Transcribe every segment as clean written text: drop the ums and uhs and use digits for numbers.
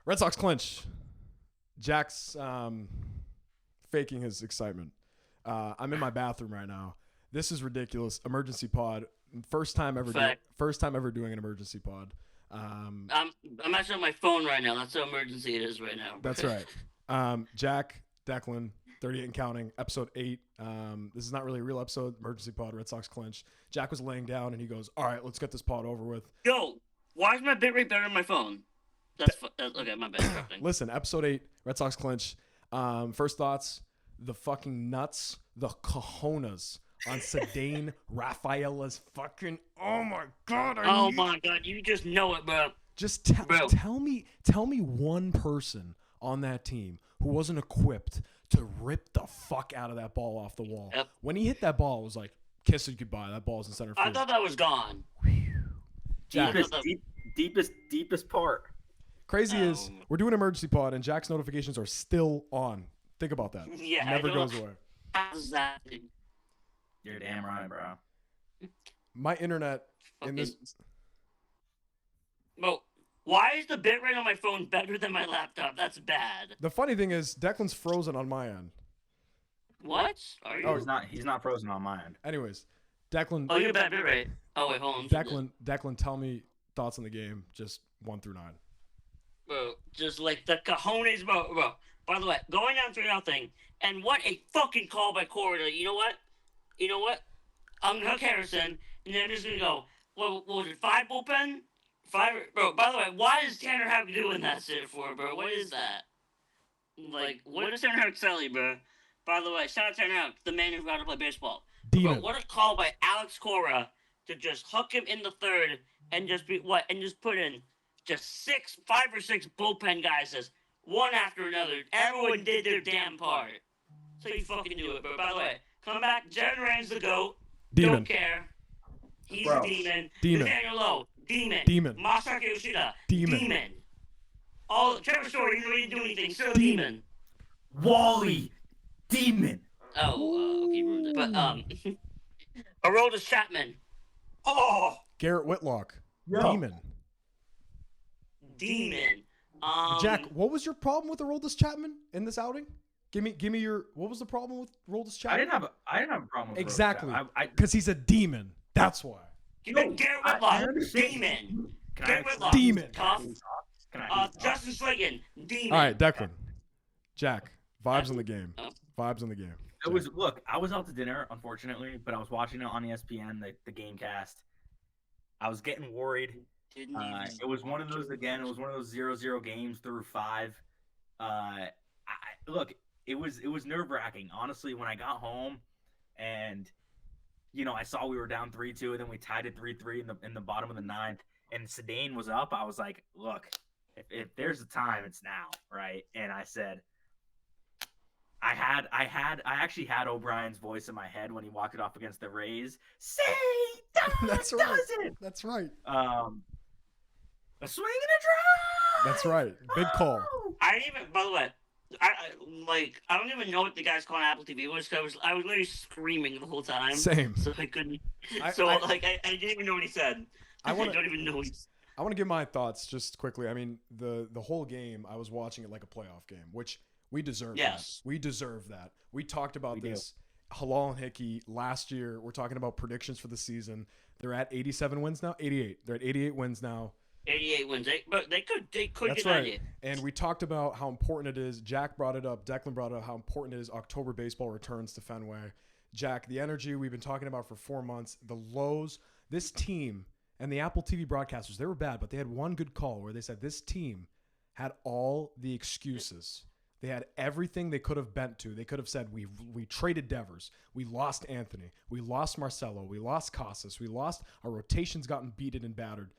Red Sox clinch. Jack's faking his excitement. I'm in my bathroom right now. This is ridiculous. Emergency pod. First time ever doing an emergency pod. I'm actually on my phone right now. That's how emergency it is right now. That's right. Jack, Declan, 38 and counting, episode 8. This is not really a real episode. Emergency pod, Red Sox clinch. Jack was laying down and he goes, "All right, let's get this pod over with." Yo, why is my bitrate better on my phone? That's okay. My bad. Listen, episode 8, Red Sox clinch. First thoughts: the fucking nuts, the cojones on Cedane Rafaela's fucking. Oh my god! My god! You just know it, bro. Just tell me one person on that team who wasn't equipped to rip the fuck out of that ball off the wall. Yep. When he hit that ball, it was like, kiss it goodbye. That ball's in center field. I thought that was gone. Jack. Deepest part. Crazy is we're doing emergency pod and Jack's notifications are still on. Think about that. Yeah, never goes away. Exactly. You're damn right, bro. My internet in this. Well, why is the bitrate on my phone better than my laptop? That's bad. The funny thing is, Declan's frozen on my end. What? Are you? Oh, he's not frozen on my end. Anyways, Declan. Oh, you got bad bitrate. Oh wait, hold on. Declan, tell me thoughts on the game, just 1 through 9. Bro, just like the cojones, bro. By the way, going down 3-0, and what a fucking call by Corey. You know what? I'm gonna hook Harrison, and then I'm just gonna go. What was it? 5 bullpen? 5, bro. By the way, why is Tanner Houck doing that shit for, bro? What is that? Like, what does Tanner Houck sell you, bro? By the way, shout out Tanner Houck, the man who's got to play baseball. Demon. Bro, what a call by Alex Cora to just hook him in the third and just put in just 5 or 6 bullpen guys, just one after another. Everyone did their damn part. So you fucking do it, bro. By the way, come back. Jared Rand's the GOAT. Demon. Don't care. He's Bro. a demon. Demon. Nathaniel Lowe. Demon. Demon. Masaki Yoshida. Demon. All Trevor Story, even though he didn't do anything, still a demon. Wally, demon. Oh, okay, ruined it. But Aroldis Chapman. Oh, Garrett Whitlock. Yo. demon. Jack, what was your problem with Aroldis Chapman in this outing? Give me your. What was the problem with Aroldis Chapman? I didn't have a problem with Exactly. Aroldis. Because he's a demon. That's why. Garrett Whitlock. Demon. Garrett Whitlock. Demon. Tough. Can I Justin Slayton. Demon. All right, Declan. Jack, vibes in the game. Vibes in the game. It was I was out to dinner, unfortunately, but I was watching it on ESPN, the game cast. I was getting worried. It was one of those 0-0 games through 5. It was nerve-wracking, honestly, when I got home and I saw we were down 3-2 and then we tied it 3-3 in the bottom of the 9th and Cedane was up. I was like, look, if there's a time, it's now, right? And I said, I actually had O'Brien's voice in my head when he walked it off against the Rays. That's right. That's right. A swing and a drive. That's right. Big call. I didn't even. By the way, I don't even know what the guy's calling Apple TV was. I was literally screaming the whole time. Same. So I couldn't. I didn't even know what he said. I don't even know what he said. I want to give my thoughts just quickly. I mean, the whole game, I was watching it like a playoff game, which we deserve. Yes. That. We deserve that. We talked about this. Halal and Hickey last year. We're talking about predictions for the season. They're at 87 wins now. 88. They're at 88 wins now. 88 wins. But they could That's get right. 98. And we talked about how important it is. Jack brought it up. Declan brought it up how important it is. October baseball returns to Fenway. Jack, the energy we've been talking about for 4 months, the lows, this team and the Apple TV broadcasters, they were bad, but they had one good call where they said this team had all the excuses. They had everything they could have bent to. They could have said, we traded Devers. We lost Anthony. We lost Marcelo. We lost Casas. Our rotation's gotten beaten and battered.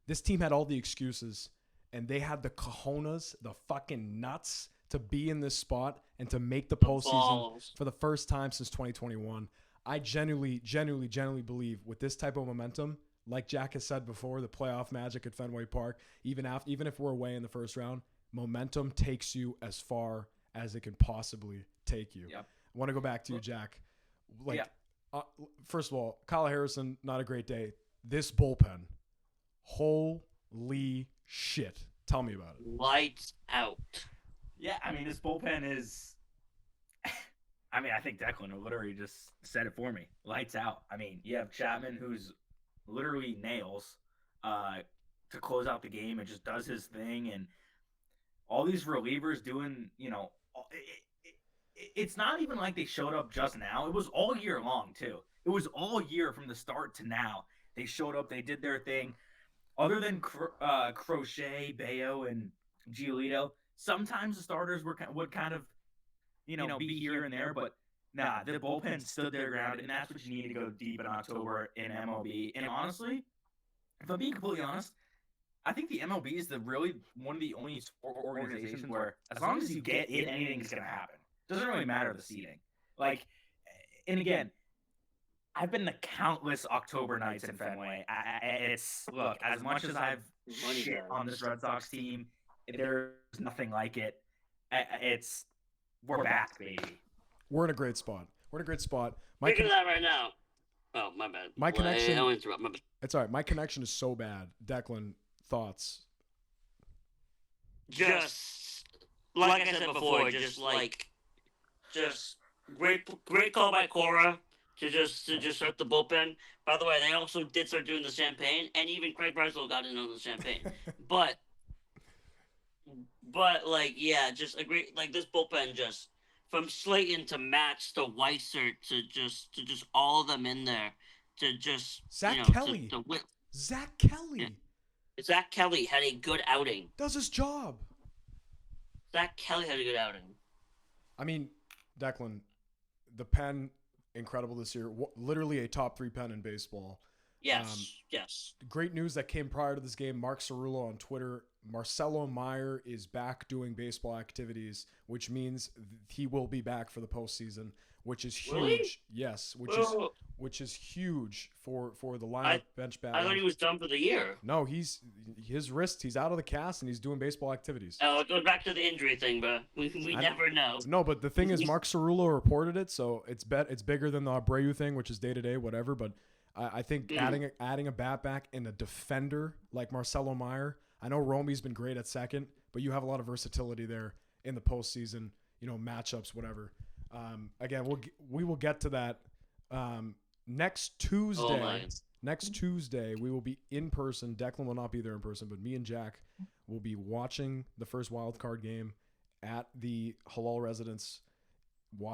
This team had all the excuses, and they had the cojones, the fucking nuts to be in this spot and to make the postseason for the first time since 2021. I genuinely believe with this type of momentum, like Jack has said before, the playoff magic at Fenway Park, even if we're away in the first round, momentum takes you as far as it can possibly take you. Yep. I want to go back to you, Jack. First of all, Kyle Harrison, not a great day. This bullpen, holy shit. Tell me about it. Lights out. Yeah, I mean, this bullpen is. I mean, I think Declan literally just said it for me. Lights out. I mean, you have Chapman, who's literally nails uh, to close out the game and just does his thing, and all these relievers doing, it's not even like they showed up just now. It was all year long too. It was all year from the start to now. They showed up. They did their thing. Other than Crochet, Bayo, and Giolito, sometimes the starters would kind of, be here and there. But nah, the bullpen stood their ground, and that's what you need to go deep in October in MLB. And honestly, if I'm being completely honest, I think the MLB is really one of the only sport organizations where, as long as you get in, anything's gonna happen. Doesn't really matter the seeding. Like, and again, I've been to countless October nights in Fenway. It's look, as much as I've shit on this Red Sox team, there's nothing like it. We're back, baby. We're in a great spot. Speaking of that right now. Oh, my bad. My connection. I'll interrupt. My bad. It's all right. My connection is so bad. Declan, thoughts? Just like I said before, just great call by Cora to just start the bullpen. By the way, they also did start doing the champagne, and even Craig Breslow got in on the champagne. but just agree. Like this bullpen, just from Slayton to Matz to Weiser to just all of them in there to just Zach Kelly. Zach Kelly. Yeah. Zach Kelly had a good outing. Does his job. Zach Kelly had a good outing. I mean, Declan, the pen, incredible this year. Literally a top 3 pen in baseball. Yes, yes. Great news that came prior to this game. Mark Cerullo on Twitter. Marcelo Meyer is back doing baseball activities, which means he will be back for the postseason, which is huge. Really? Yes, which is huge for the lineup bench battle. I thought he was done for the year. No, he's out of the cast and he's doing baseball activities. Oh, it goes back to the injury thing, but we never know. No, but the thing is, Mark Cerullo reported it, so it's bigger than the Abreu thing, which is day to day, whatever. But I think adding a bat back and a defender like Marcelo Meyer. I know Romy's been great at second, but you have a lot of versatility there in the postseason. Matchups, whatever. Again, we will get to that next Tuesday. Oh, nice. Next Tuesday, we will be in person. Declan will not be there in person, but me and Jack will be watching the first wild card game at the Halal residence.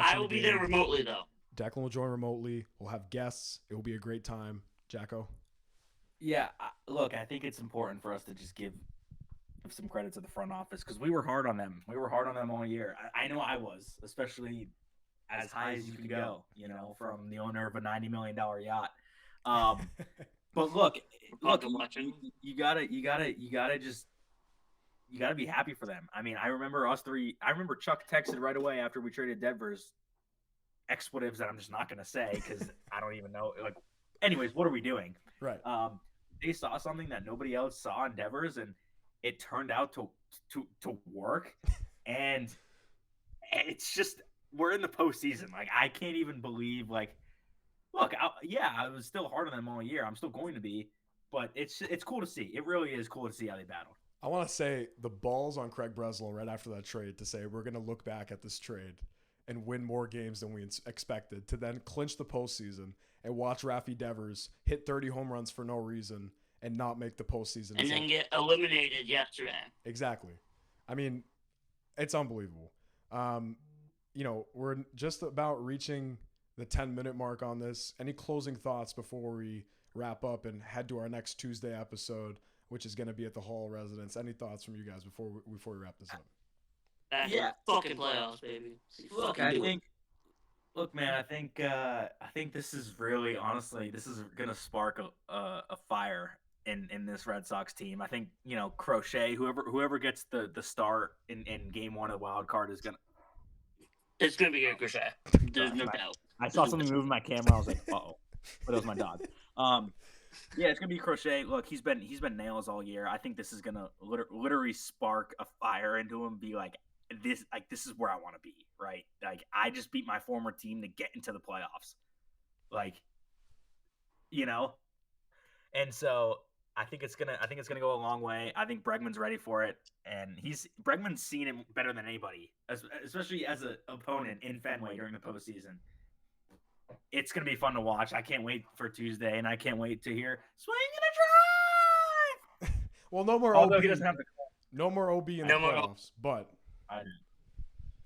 I will be there remotely, though. Declan will join remotely. We'll have guests. It will be a great time. Jacko? Yeah, look, I think it's important for us to just give some credit to the front office because we were hard on them. We were hard on them all year. I know I was, especially as high as you can go, from the owner of a $90 million yacht. But look, you gotta be happy for them. I mean, I remember us three. I remember Chuck texted right away after we traded Devers expletives that I'm just not gonna say because I don't even know. Like, anyways, what are we doing? Right. They saw something that nobody else saw in Devers, and it turned out to work. And it's just we're in the postseason. Like, I can't even believe. Like, look, I was still hard on them all year. I'm still going to be, but it's cool to see. It really is cool to see how they battled. I want to say the balls on Craig Breslow right after that trade to say we're going to look back at this trade and win more games than we expected, to then clinch the postseason and watch Rafi Devers hit 30 home runs for no reason and not make the postseason. And then get eliminated yesterday. Exactly. I mean, it's unbelievable. We're just about reaching the 10-minute mark on this. Any closing thoughts before we wrap up and head to our next Tuesday episode, which is going to be at the Hall residence? Any thoughts from you guys before we wap this up? Fucking playoffs, baby. Look, man, I think this is really, honestly, this is gonna spark a fire in this Red Sox team. I think Crochet, whoever gets the start in game 1 of the wild card is gonna. It's gonna be Crochet. There's no doubt. I saw something moving my camera. I was like, uh-oh, but it was my dog. Yeah, it's gonna be Crochet. Look, he's been nails all year. I think this is gonna literally spark a fire into him. Be like, this is where I want to be, right? Like, I just beat my former team to get into the playoffs, and so I think it's gonna go a long way. I think Bregman's ready for it, and Bregman's seen it better than anybody, especially as an opponent in Fenway during the postseason. It's gonna be fun to watch. I can't wait for Tuesday, and I can't wait to hear swing and a drive. Well, no more Although OB. he doesn't have the No more OB in No the more playoffs, but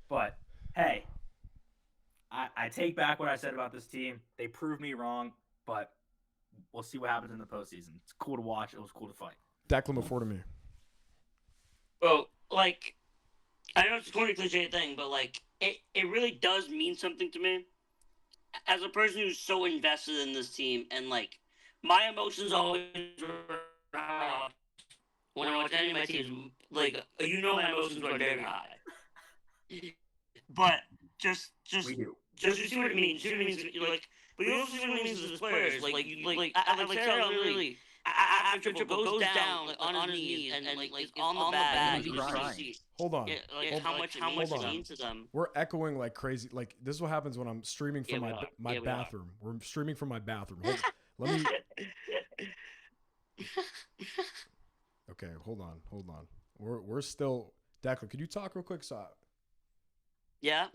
But hey, I take back what I said about this team. They proved me wrong, but we'll see what happens in the postseason. It's cool to watch. It was cool to fight. Declan before to me. Well, like, I know it's a corny cliche thing, but like, it really does mean something to me. As a person who's so invested in this team, and like, my emotions always rise when I watch any of my teams. Like, my emotions are very high. But just We do. Just you see what it means. You see what it means, like, but you also see what it means as players. Like Sarah literally after Triple goes down like, on his knees and like on the bag, and you just see Hold on. how much it means to them. We're echoing like crazy. Like this is what happens when I'm streaming from Yeah, my we are. bathroom. We're streaming from my bathroom. Let me. Okay, hold on. We're still. Declan, could you talk real quick? Yeah.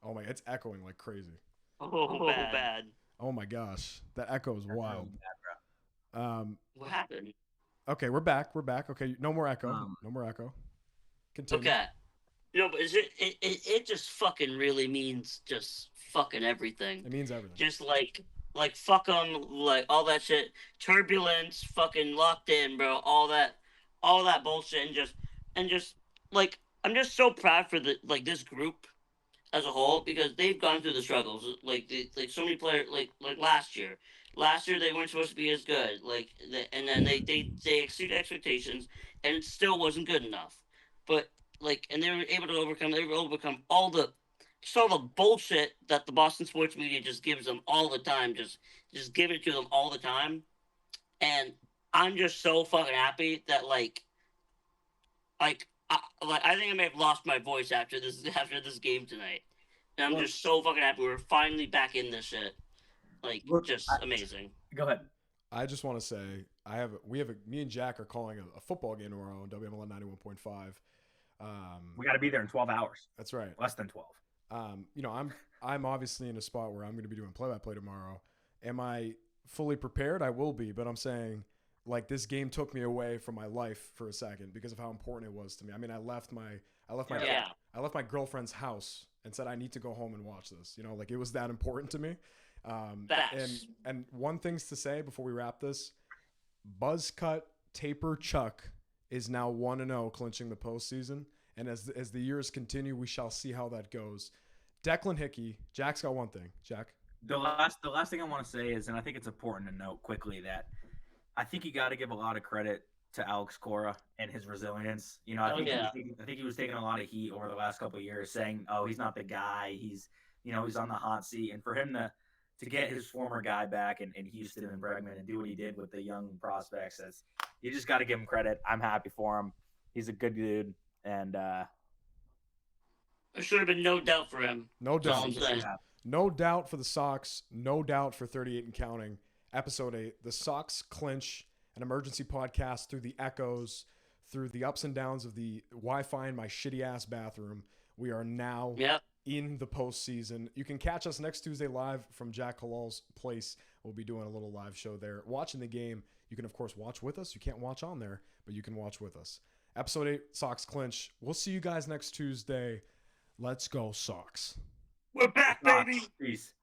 Oh my, it's echoing like crazy. Oh, bad. Oh my gosh, that echo is wild. What happened? Okay, we're back. Okay, no more echo. Continue. Okay. No, but it just fucking really means just fucking everything. It means everything. Just like fuck them, like all that shit, turbulence, fucking locked in, bro. All that bullshit, and just like I'm just so proud for this group as a whole because they've gone through the struggles. Like so many players, like last year. Last year they weren't supposed to be as good. And then they exceeded expectations, and it still wasn't good enough. But and they were able to overcome all the bullshit that the Boston sports media just gives them all the time. Just give it to them all the time, and I'm just so fucking happy that I think I may have lost my voice after this game tonight, and I'm just so fucking happy we're finally back in this shit. Amazing. Go ahead. I just want to say me and Jack are calling a football game tomorrow on WMLN 91.5. We got to be there in 12 hours. That's right. Less than 12. I'm obviously in a spot where I'm going to be doing play-by-play tomorrow. Am I fully prepared? I will be, but I'm saying like this game took me away from my life for a second because of how important it was to me. I mean, I left my girlfriend's house and said I need to go home and watch this. Like it was that important to me. And one thing's to say before we wrap this, Buzzcut Taper Chuck is now 1-0 clinching the postseason. And as the years continue, we shall see how that goes. Declan Hickey, Jack's got one thing. Jack? The last thing I want to say is, and I think it's important to note quickly that I think you got to give a lot of credit to Alex Cora and his resilience. I think he was taking a lot of heat over the last couple of years saying, oh, he's not the guy. He's on the hot seat. And for him to get his former guy back in Houston and Bregman and do what he did with the young prospects, you just got to give him credit. I'm happy for him. He's a good dude. And there should have been no doubt for him. No doubt. No doubt for the Sox. No doubt for 38 and counting. Episode 8, the SOX Clinch, an emergency podcast through the echoes, through the ups and downs of the Wi-Fi in my shitty-ass bathroom. We are now in the postseason. You can catch us next Tuesday live from Jack Halal's place. We'll be doing a little live show there. Watching the game, you can, of course, watch with us. You can't watch on there, but you can watch with us. Episode 8, SOX Clinch. We'll see you guys next Tuesday. Let's go, Sox. We're back, baby. Peace.